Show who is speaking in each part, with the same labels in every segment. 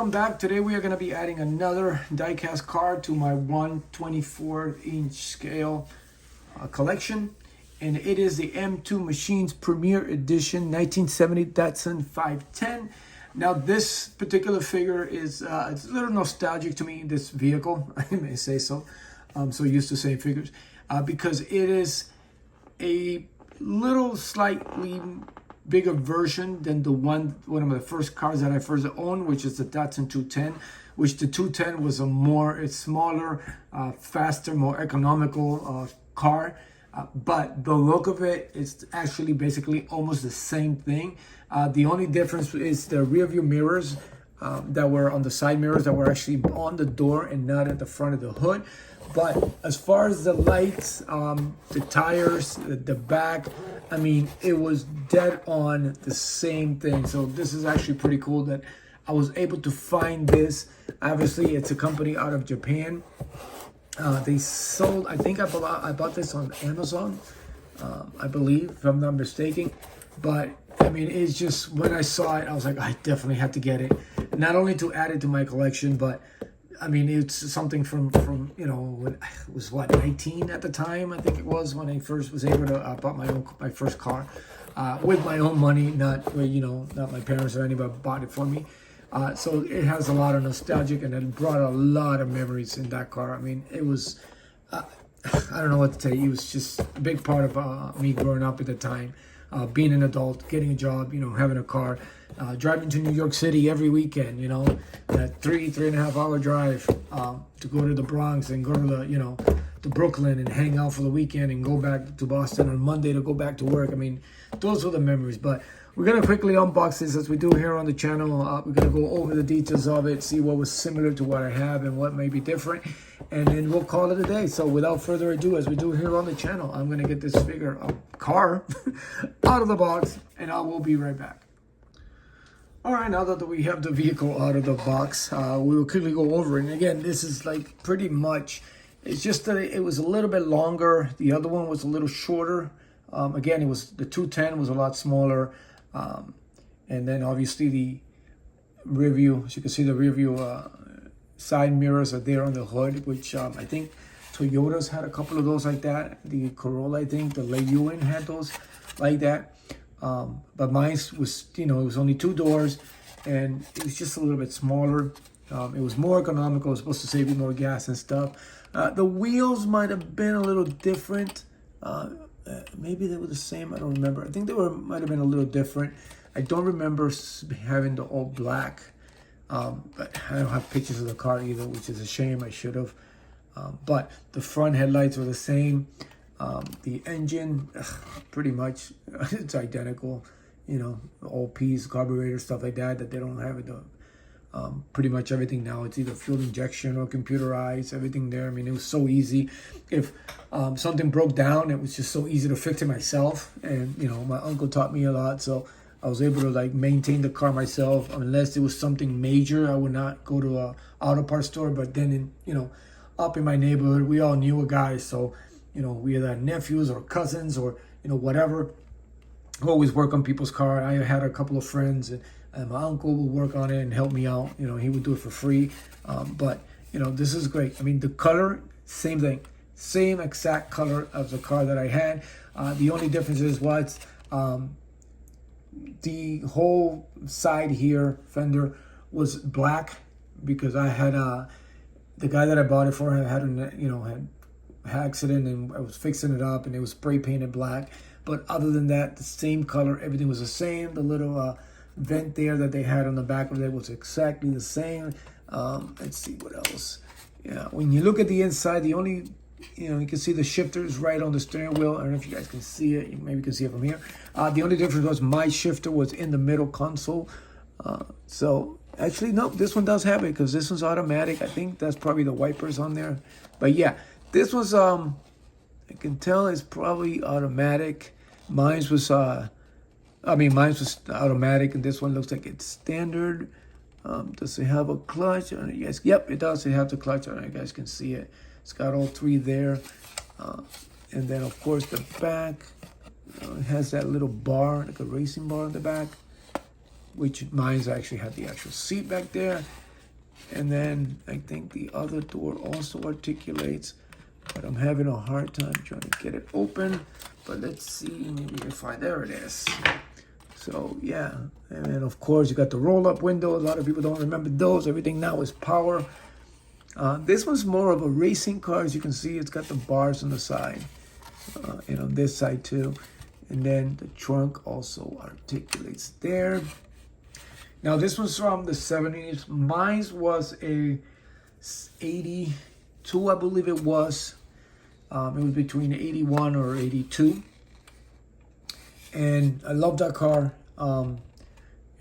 Speaker 1: welcome back. Today we are going to be adding another diecast car to my 1/24" scale collection, and it is the M2Machines Premier Edition 1970 Datsun 510. Now this particular figure is it's a little nostalgic to me, this vehicle, I may say so. I'm so used to saying figures because it is a little slightly bigger version than the one of the first cars that I first owned, which is the Datsun 210, which the 210 was it's smaller, faster, more economical car. But the look of it is actually basically almost the same thing. The only difference is the rear view mirrors that were on the side mirrors that were actually on the door and not at the front of the hood. But as far as the lights, the tires, the back, I mean, it was dead on the same thing. So this is actually pretty cool that I was able to find this. Obviously, it's a company out of Japan. They sold, I think I bought this on Amazon, I believe, if I'm not mistaken. But I mean, it's just, when I saw it, I was like, I definitely have to get it. Not only to add it to my collection, but I mean, it's something from you know, when I was 19 at the time, I think it was, when I first was able to bought my first car with my own money, not my parents or anybody bought it for me. So it has a lot of nostalgic, and it brought a lot of memories in that car. I mean, it was I don't know what to tell you. It was just a big part of me growing up at the time. Being an adult, getting a job, having a car, driving to New York City every weekend, that 3.5 hour drive to go to the Bronx and go to to Brooklyn and hang out for the weekend and go back to Boston on Monday to go back to work. I mean, those were the memories. But we're going to quickly unbox this as we do here on the channel. We're going to go over the details of it, see what was similar to what I have and what may be different, and then we'll call it a day. So without further ado, as we do here on the channel, I'm going to get this car out of the box, and I will be right back. All right, now that we have the vehicle out of the box, we will quickly go over it. And again, this is like pretty much, it's just that it was a little bit longer. The other one was a little shorter. Again, the 210 was a lot smaller. And then obviously the rear view, as you can see, the rear view side mirrors are there on the hood, which I think Toyota's had a couple of those like that. The Corolla, I think, the Leiyuan had those like that. But mine was, it was only 2 doors, and it was just a little bit smaller. It was more economical. It was supposed to save you more gas and stuff. The wheels might have been a little different. Maybe they were the same. I don't remember. I think they might have been a little different. I don't remember having the all black. But I don't have pictures of the car either, which is a shame. I should have. But the front headlights were the same. The engine, pretty much, it's identical. All P's, carburetor, stuff like that they don't have it. Pretty much everything now, it's either fuel injection or computerized, everything there. I mean, it was so easy. If something broke down, it was just so easy to fix it myself. And my uncle taught me a lot, so I was able to maintain the car myself. Unless it was something major, I would not go to a auto parts store. But then up in my neighborhood, we all knew a guy, so we either had nephews or cousins or whatever, who always work on people's car. I had a couple of friends, and my uncle would work on it and help me out. He would do it for free. But this is great. I mean, the color, same thing, same exact color of the car that I had. The only difference is the whole side here fender was black, because I had the guy that I bought it for had an accident, and I was fixing it up, and it was spray painted black. But other than that, the same color, everything was the same. The little vent there that they had on the back of it was exactly the same. Let's see what else. Yeah, when you look at the inside, the only you can see the shifters right on the steering wheel. I don't know if you guys can see it. You maybe can see it from here. The only difference was my shifter was in the middle console. So actually, no, this one does have it, because this one's automatic. I think that's probably the wipers on there. But yeah, this was I can tell it's probably automatic. Mine was automatic, and this one looks like it's standard. Does it have a clutch on it? Yes, yep, it does. It has the clutch on it. You guys can see it. It's got all 3 there. And then of course the back, it has that little bar, like a racing bar on the back, which mine's actually had the actual seat back there. And then I think the other door also articulates, but I'm having a hard time trying to get it open. But let's see, maybe if there it is. So yeah, and then of course you got the roll-up window. A lot of people don't remember those. Everything now is power. This one's more of a racing car. As you can see, it's got the bars on the side, and on this side too. And then the trunk also articulates there. Now this was from the 70s. Mine was a 82, I believe it was. It was between 81 or 82. And I love that car.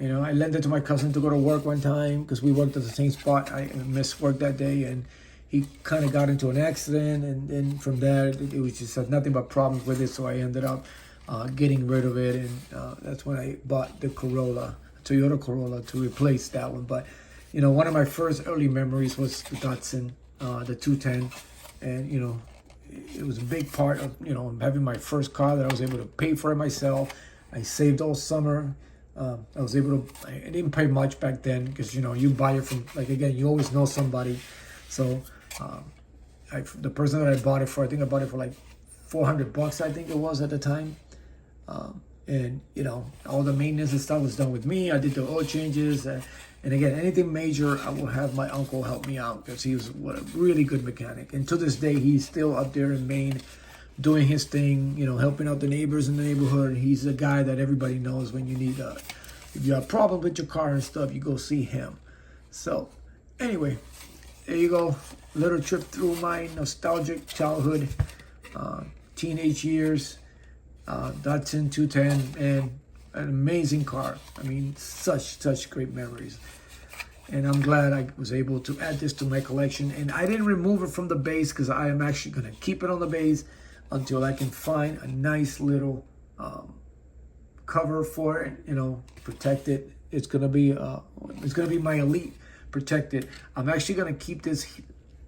Speaker 1: You know, I lent it to my cousin to go to work one time because we worked at the same spot. I missed work that day, and he kind of got into an accident. And then from there, it was just had nothing but problems with it. So I ended up getting rid of it. And that's when I bought the Corolla, Toyota Corolla, to replace that one. But, you know, one of my first early memories was the Datsun, the 210. And, you know, it was a big part of, you know, having my first car that I was able to pay for it myself. I saved all summer. I was able to, I didn't pay much back then because, you know, you buy it from, like, again, you always know somebody. So the person that I bought it for, I think I bought it for like $400, I think it was at the time. And, you know, all the maintenance and stuff was done with me. I did the oil changes. And again, anything major, I will have my uncle help me out because he was a really good mechanic. And to this day, he's still up there in Maine doing his thing, you know, helping out the neighbors in the neighborhood. He's a guy that everybody knows when you need if you have a problem with your car and stuff, you go see him. So anyway, there you go. Little trip through my nostalgic childhood, teenage years, Datsun 210, and an amazing car. I mean, such great memories. And I'm glad I was able to add this to my collection. And I didn't remove it from the base because I am actually going to keep it on the base until I can find a nice little cover for it, you know, protect it. It's gonna be my Elite protected. I'm actually gonna keep this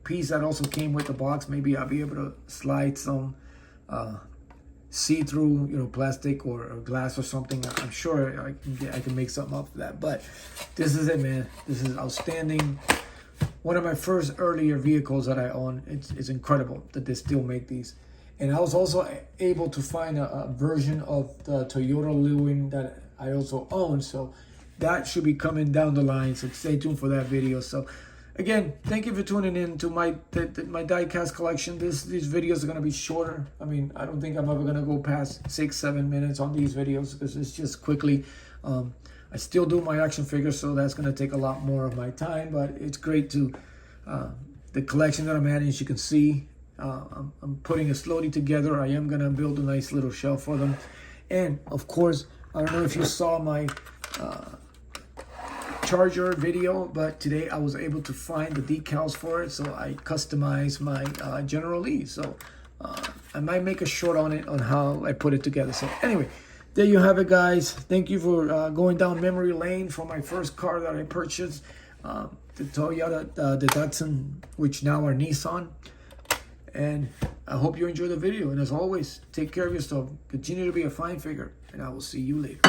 Speaker 1: piece that also came with the box. Maybe I'll be able to slide some see-through, you know, plastic or glass or something. I'm sure I can make something up for that. But this is it, man. This is outstanding. One of my first earlier vehicles that I own. It's incredible that they still make these. And I was also able to find a version of the Toyota Lewin that I also own. So that should be coming down the line. So stay tuned for that video. So again, thank you for tuning in to my diecast collection. These videos are going to be shorter. I mean, I don't think I'm ever going to go past 6-7 minutes on these videos because it's just quickly. I still do my action figures, so that's going to take a lot more of my time. But it's great to, the collection that I'm adding, as you can see. I'm putting it slowly together. I am going to build a nice little shelf for them. And, of course, I don't know if you saw my Charger video, but today I was able to find the decals for it. So I customized my General Lee. So I might make a short on it on how I put it together. So anyway, there you have it, guys. Thank you for going down memory lane for my first car that I purchased. The Toyota, the Datsun, which now are Nissan. And I hope you enjoyed the video. And as always, take care of yourself. Continue to be a fine figure. And I will see you later.